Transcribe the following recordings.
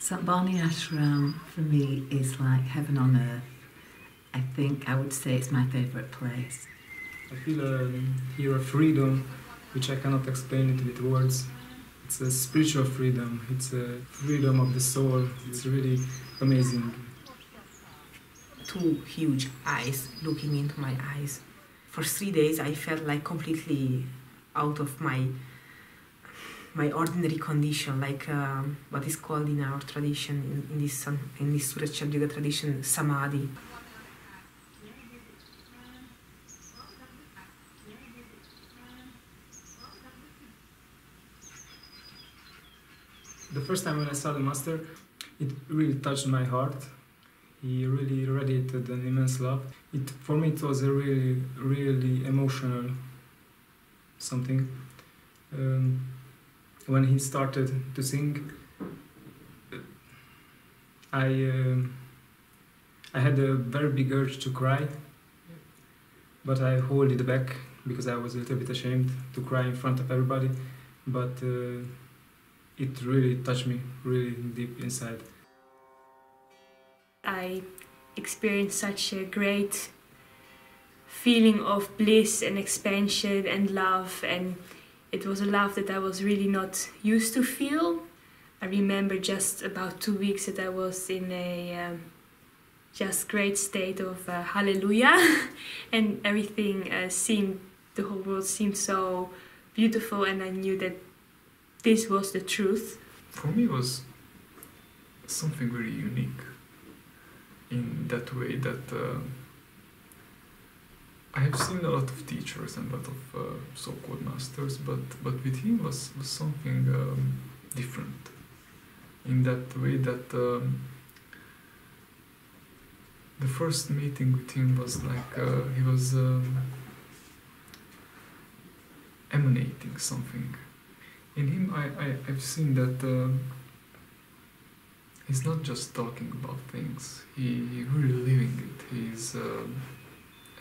Sant Bani Ashram for me is like heaven on earth. I think I would say it's my favourite place. I feel here a freedom which I cannot explain it with words. It's a spiritual freedom, it's a freedom of the soul, it's really amazing. Two huge eyes looking into my eyes. For 3 days I felt like completely out of my ordinary condition, like what is called in our tradition, in this Suraj Yoga tradition, samadhi. The first time when I saw the Master, it really touched my heart. He really radiated an immense love. For me it was a really, really emotional something. When he started to sing, I had a very big urge to cry, but I held it back because I was a little bit ashamed to cry in front of everybody. But it really touched me, really deep inside. I experienced such a great feeling of bliss and expansion and love, and it was a love that I was really not used to feel. I remember just about 2 weeks that I was in a just great state of hallelujah, and everything the whole world seemed so beautiful, and I knew that this was the truth. For me it was something very unique in that way that I have seen a lot of teachers and a lot of so-called masters, but with him was something different. In that way that the first meeting with him was like he was emanating something. In him I've seen that he's not just talking about things, he's really living it. He's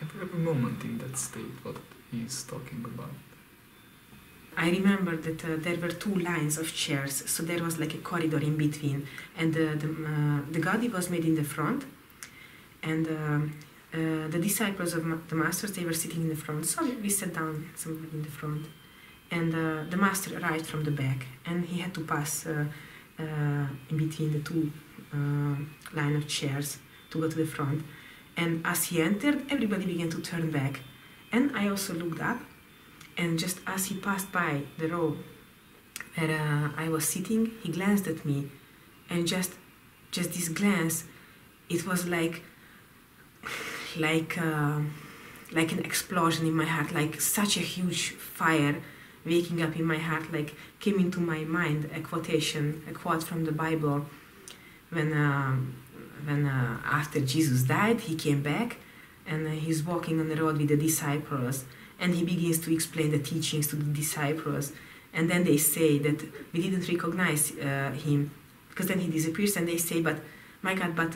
every moment in that state what he's talking about. I remember that there were 2 lines of chairs, so there was like a corridor in between, and the Gadi was made in the front, and the disciples of the masters, they were sitting in the front, so we sat down somewhere in the front, and the master arrived from the back, and he had to pass in between the 2 line of chairs to go to the front. And as he entered, everybody began to turn back. And I also looked up, and just as he passed by the row where I was sitting, he glanced at me, and just this glance, it was like an explosion in my heart, like such a huge fire waking up in my heart. Like came into my mind a quote from the Bible, when after Jesus died, he came back, and he's walking on the road with the disciples, and he begins to explain the teachings to the disciples, and then they say that we didn't recognize him, because then he disappears, and they say, but my God, but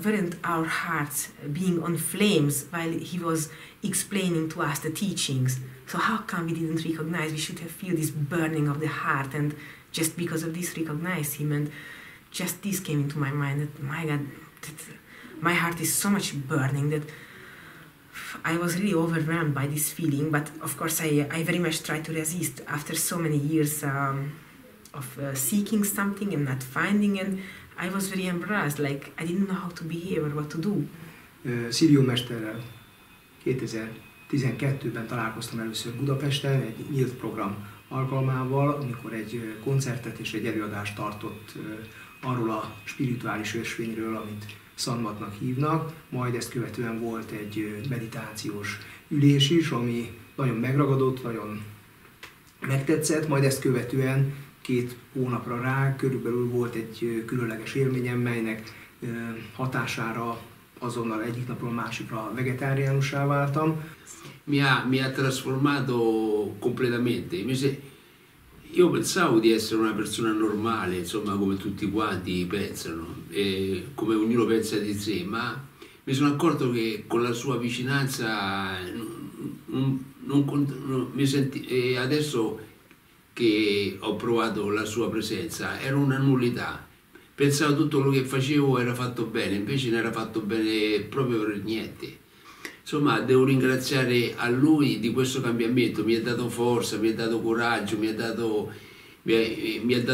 weren't our hearts being on flames while he was explaining to us the teachings? So how come we didn't recognize? We should have feel this burning of the heart, and just because of this recognize him. And just this came into my mind, that my God, my heart is so much burning that I was really overwhelmed by this feeling. But of course I very much tried to resist after so many years of seeking something and not finding, and I was very embarrassed, like I didn't know how to behave or what to do. Sirio mesterrel 2012-ben találkoztam először Budapesten egy nyílt program alkalmával, amikor egy koncertet és egy előadást tartott arról a spirituális ösvényről, amit Szanmatnak hívnak, majd ezt követően volt egy meditációs ülés is, ami nagyon megragadott, nagyon megtetszett, majd ezt követően 2 hónapra rá körülbelül volt egy különleges élményem, melynek hatására azonnal egyik napról a másikra vegetáriánussá váltam. Mi ha trasformato completamente. Io pensavo di essere una persona normale, insomma, come tutti quanti pensano, come ognuno pensa di sé, ma mi sono accorto che con la sua vicinanza adesso che ho provato la sua presenza, era una nullità. pensavo tutto quello che facevo era fatto bene, invece non era fatto bene proprio per niente. Insomma, devo ringraziare a lui di questo cambiamento, mi ha dato forza, mi ha dato coraggio, mi ha dato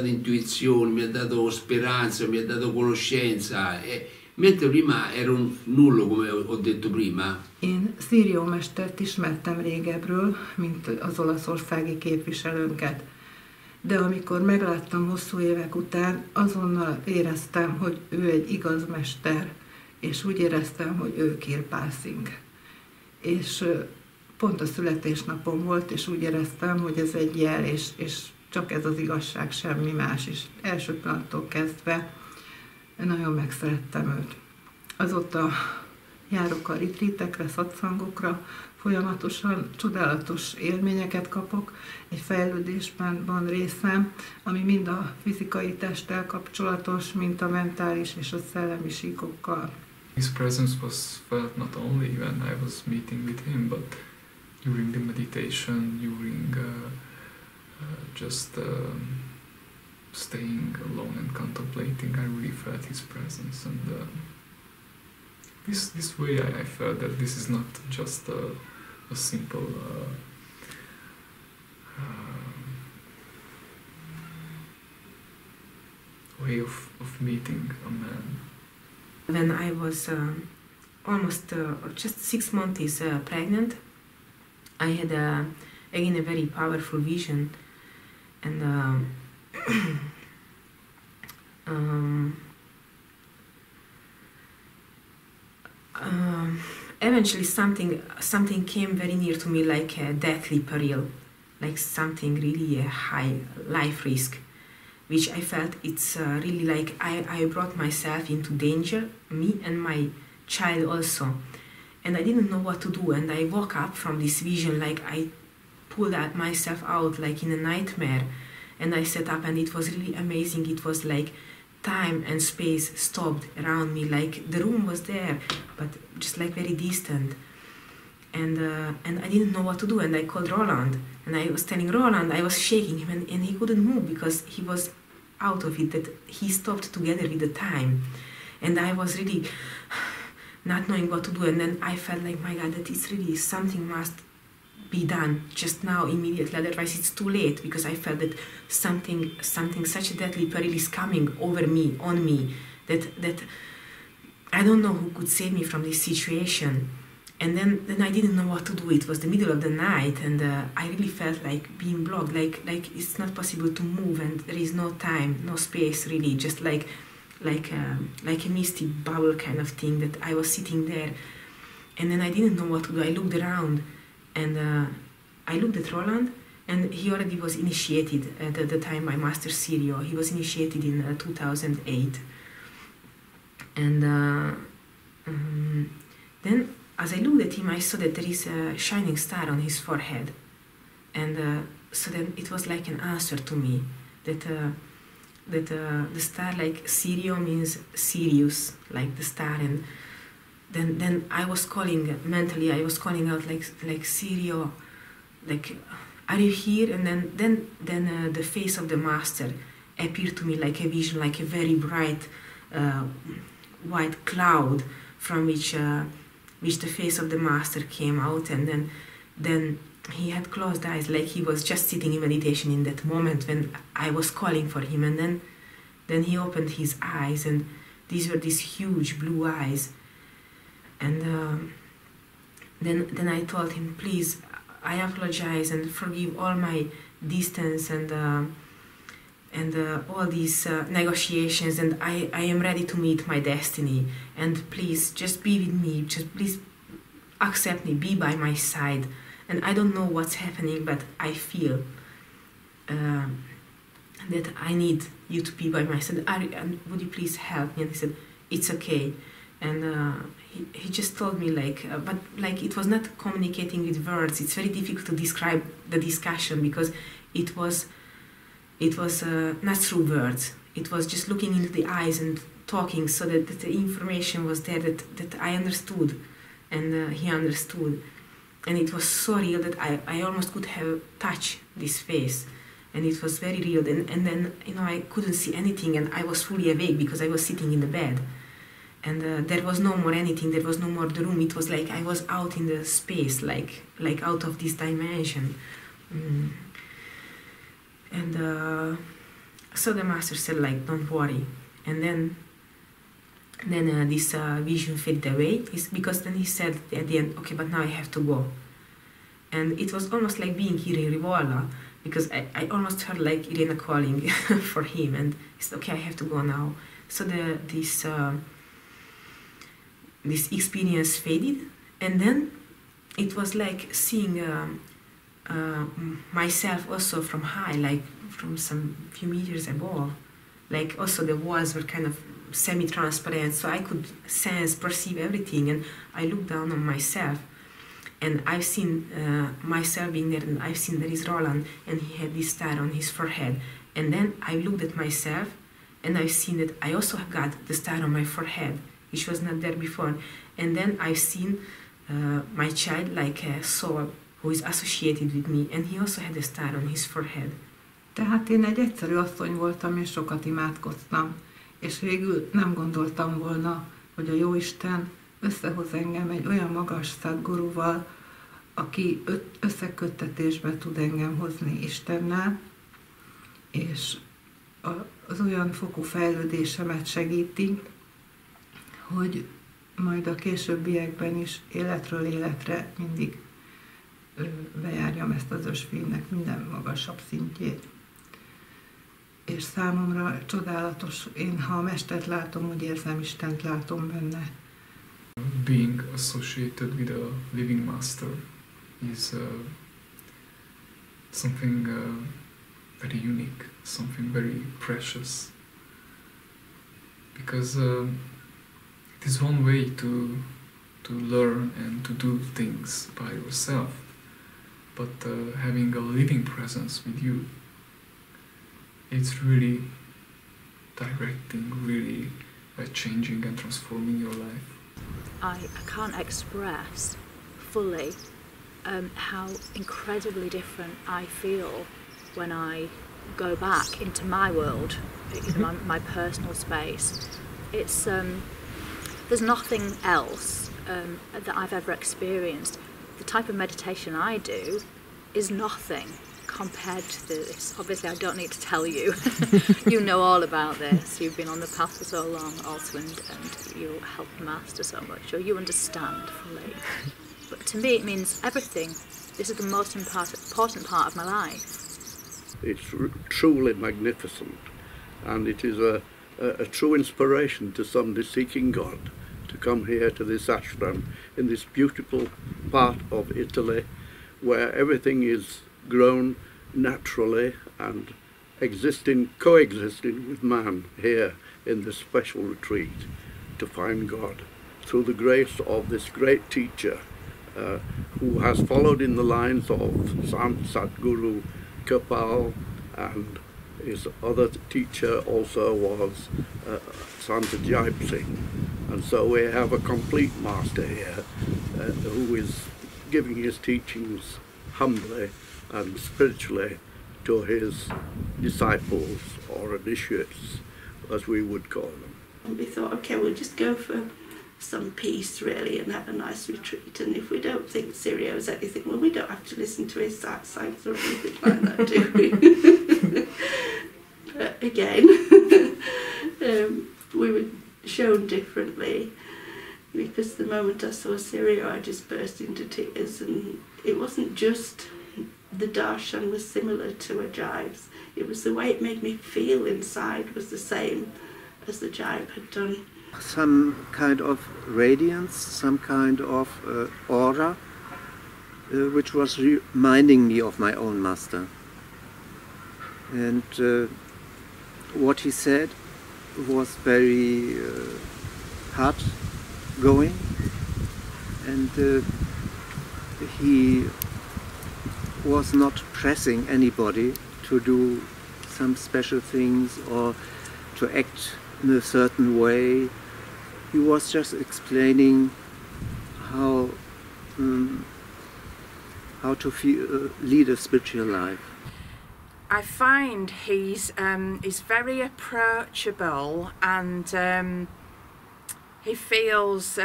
intuizione, mi ha dato speranza, mi ha dato conoscenza, mentre prima ero un nullo, come ho detto prima. Én Sirio mestert ismertem régebről, mint az olaszországi képviselőnket. De amikor megláttam hosszú évek után, azonnal éreztem, hogy ő egy igaz mester, és úgy éreztem, hogy ő Kirpálszing. És pont a születésnapom volt, és úgy éreztem, hogy ez egy jel, és csak ez az igazság, semmi más. És első pillanattól kezdve nagyon megszerettem őt. Azóta járok a retreatekre, szatszangokra, folyamatosan csodálatos élményeket kapok, egy fejlődésben van részem, ami mind a fizikai testtel kapcsolatos, mind a mentális és a szellemi síkokkal. His presence was felt not only when I was meeting with him, but during the meditation, during just staying alone and contemplating. I really felt his presence, and this way I felt that this is not just a simple way of meeting a man. When I was almost just 6 months pregnant, I had again a very powerful vision, and eventually something came very near to me, like a deathly peril, like something really a high life risk, which I felt it's really like I brought myself into danger, me and my child also, and I didn't know what to do. And I woke up from this vision, like I pulled myself out like in a nightmare, and I sat up, and it was really amazing. It was like time and space stopped around me, like the room was there, but just like very distant. And I didn't know what to do, and I called Roland, and I was telling Roland, I was shaking him, and he couldn't move because he was out of it, that he stopped together with the time. And I was really not knowing what to do, and then I felt like, my God, that it's really something must be done just now, immediately, otherwise it's too late, because I felt that something such a deadly peril is coming over me, on me, that I don't know who could save me from this situation. And then I didn't know what to do. It was the middle of the night, and I really felt like being blocked, like it's not possible to move, and there is no time, no space, really, just like a misty bubble kind of thing, that I was sitting there. And then I didn't know what to do. I looked around, and I looked at Roland, and he already was initiated at the time by Master Sirio. He was initiated in 2008. And then as I looked at him, I saw that there is a shining star on his forehead. And so then it was like an answer to me, that the star, like Sirio means Sirius, like the star. And then I was calling, mentally, I was calling out like Sirio, like, are you here? And then the face of the Master appeared to me like a vision, like a very bright white cloud from which the face of the Master came out. And then he had closed eyes, like he was just sitting in meditation in that moment when I was calling for him. And then he opened his eyes, and these were these huge blue eyes. And then I told him, please, I apologize and forgive all my distance and all these negotiations, and I am ready to meet my destiny. And please, just be with me. Just please accept me, be by my side. And I don't know what's happening, but I feel that I need you to be by my side. And would you please help me? And he said, it's okay. And he just told me, but it was not communicating with words. It's very difficult to describe the discussion, because it was not through words. It was just looking into the eyes and talking, so that the information was there, that I understood, and he understood. And it was so real that I almost could have touched this face. and it was very real. And then, you know, I couldn't see anything, and I was fully awake because I was sitting in the bed. And there was no more anything, there was no more the room. It was like I was out in the space, like out of this dimension. And so the master said, like, don't worry. And then this vision faded away, because then he said at the end, okay, but now I have to go. And it was almost like being here in Rivola, because I almost heard like Irena calling for him, and he said, okay, I have to go now. So this experience faded, and then it was like seeing myself also from high, like from some few meters above. Like also the walls were kind of semi-transparent, so I could perceive everything, and I looked down on myself, and I've seen myself being there, and I've seen there is Roland, and he had this star on his forehead. And then I looked at myself, and I've seen that I also got the star on my forehead, which was not there before. And then I've seen my child, like a soul, who is associated with me, and he also had a star on his forehead. Tehát én egy egyszerű asszony voltam, és sokat imádkoztam, és végül nem gondoltam volna, hogy a Jóisten összehoz engem egy olyan magas szadguruval, aki összeköttetésbe tud engem hozni Istennel, és az olyan fokú fejlődésemet segíti, hogy majd a későbbiekben is életről életre mindig bejárjam ezt az ösvénynek minden magasabb szintjét. És számomra csodálatos, én ha a Mestert látom, úgy érzem, Istent látom benne. Being associated with a living master is something very unique, something very precious, because it is one way to learn and to do things by yourself, but having a living presence with you, it's really directing, really changing and transforming your life. I can't express fully how incredibly different I feel when I go back into my world, you know, my personal space. It's there's nothing else that I've ever experienced. The type of meditation I do is nothing compared to this. Obviously, I don't need to tell you. You know all about this. You've been on the path for so long also, and you help the Master so much, or you understand fully. But to me, it means everything. This is the most important part of my life. It's truly magnificent, and it is a true inspiration to somebody seeking God to come here to this ashram in this beautiful part of Italy, where everything is grown naturally and coexisting with man here in this special retreat, to find God through the grace of this great teacher who has followed in the lines of Sant Sadguru Kapal, and his other teacher also was Sant Jaip Singh. And so we have a complete master here who is giving his teachings humbly and spiritually to his disciples, or initiates, as we would call them. And we thought, okay, we'll just go for some peace, really, and have a nice retreat. And if we don't think Sirio is anything, well, we don't have to listen to his satsang or anything like that, do we? But again, we were shown differently, because the moment I saw Sirio, I just burst into tears, and it wasn't just the darshan was similar to Ajaib's. It was the way it made me feel inside was the same as the Ajaib had done. Some kind of radiance, some kind of aura, which was reminding me of my own master. And what he said was very heart-going, and he was not pressing anybody to do some special things or to act in a certain way. He was just explaining how to lead a spiritual life. I find he's very approachable, and he feels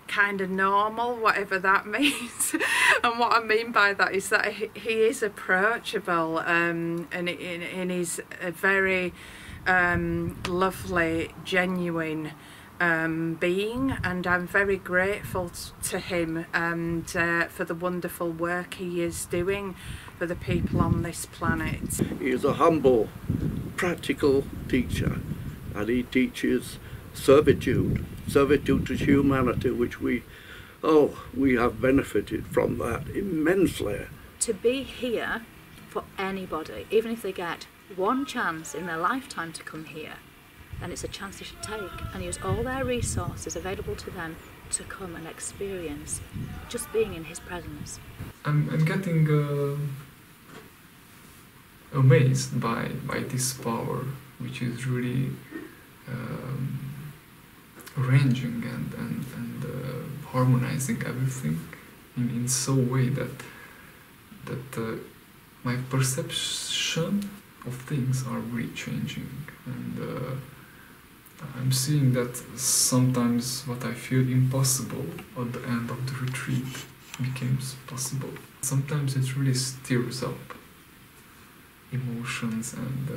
kind of normal, whatever that means. And what I mean by that is that he is approachable, and he's a very lovely, genuine being, and I'm very grateful to him and for the wonderful work he is doing for the people on this planet. He is a humble, practical teacher, and he teaches servitude to humanity, which we have benefited from that immensely. To be here for anybody, even if they get one chance in their lifetime to come here, then it's a chance they should take and use all their resources available to them to come and experience just being in his presence. I'm getting amazed by this power, which is really arranging and harmonizing everything in so way that my perception of things are really changing, and I'm seeing that sometimes what I feel impossible at the end of the retreat becomes possible. Sometimes it really stirs up emotions and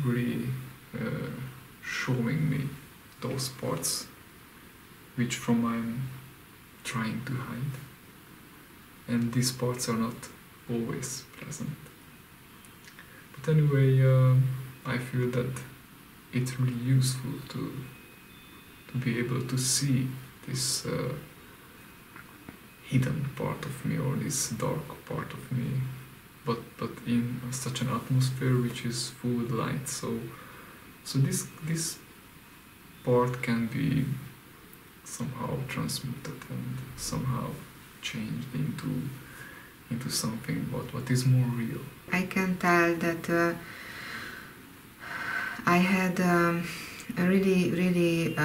really showing me those parts which from I'm trying to hide, and these parts are not always present. But anyway, I feel that it's really useful to be able to see this hidden part of me, or this dark part of me, but in such an atmosphere which is full with light. So this part can be somehow transmuted and somehow changed into something what is more real. I can tell that I had a really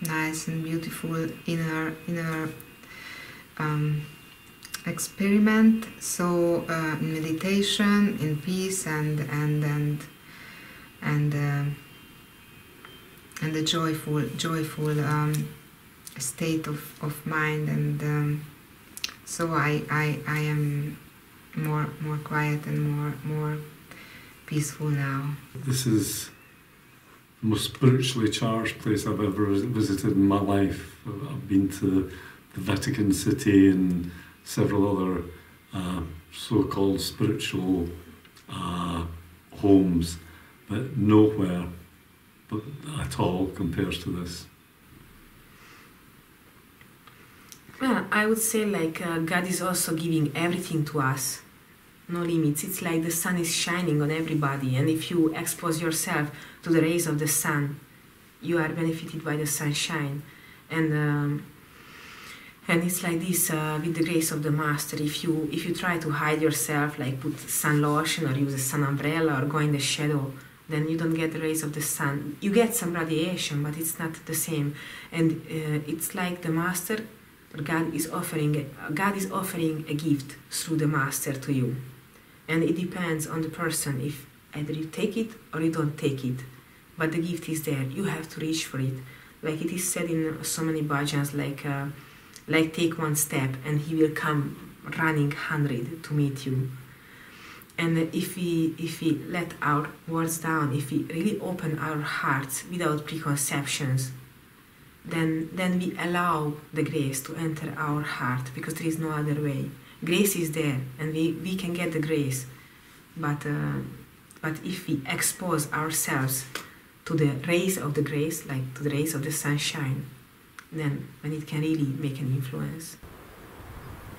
nice and beautiful inner experiment. So in meditation, in peace, and the joyful state of mind, and so I am more quiet and more peaceful now. This is the most spiritually charged place I've ever visited in my life. I've been to the Vatican City and several other so-called spiritual homes, but nowhere but at all compares to this. Well, I would say like God is also giving everything to us, no limits. It's like the sun is shining on everybody, and if you expose yourself to the rays of the sun, you are benefited by the sunshine. And it's like this with the grace of the Master. If you try to hide yourself, like put sun lotion or use a sun umbrella or go in the shadow, then you don't get the rays of the sun. You get some radiation, but it's not the same. And it's like the Master, God is offering a gift through the Master to you. And it depends on the person, if either you take it or you don't take it. But the gift is there, you have to reach for it. Like it is said in so many bhajans, like take one step and he will come running 100 to meet you. And if we let our words down, if we really open our hearts without preconceptions, then we allow the grace to enter our heart, because there is no other way. Grace is there, and we can get the grace, but if we expose ourselves to the rays of the grace, like to the rays of the sunshine, then it can really make an influence.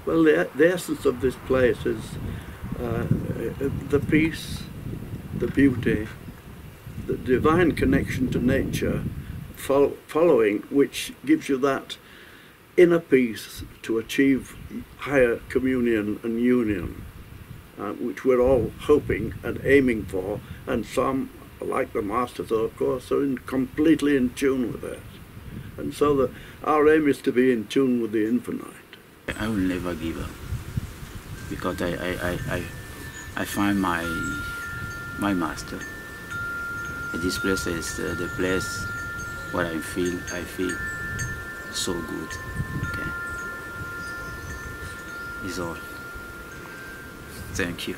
Well, the essence of this place is the peace, the beauty, the divine connection to nature, following which gives you that inner peace to achieve higher communion and union, which we're all hoping and aiming for, and some, like the Masters of course, are completely in tune with it. And so our aim is to be in tune with the infinite. I will never give up, because I find my master. And this place is the place where I feel so good. Okay, is all. Thank you.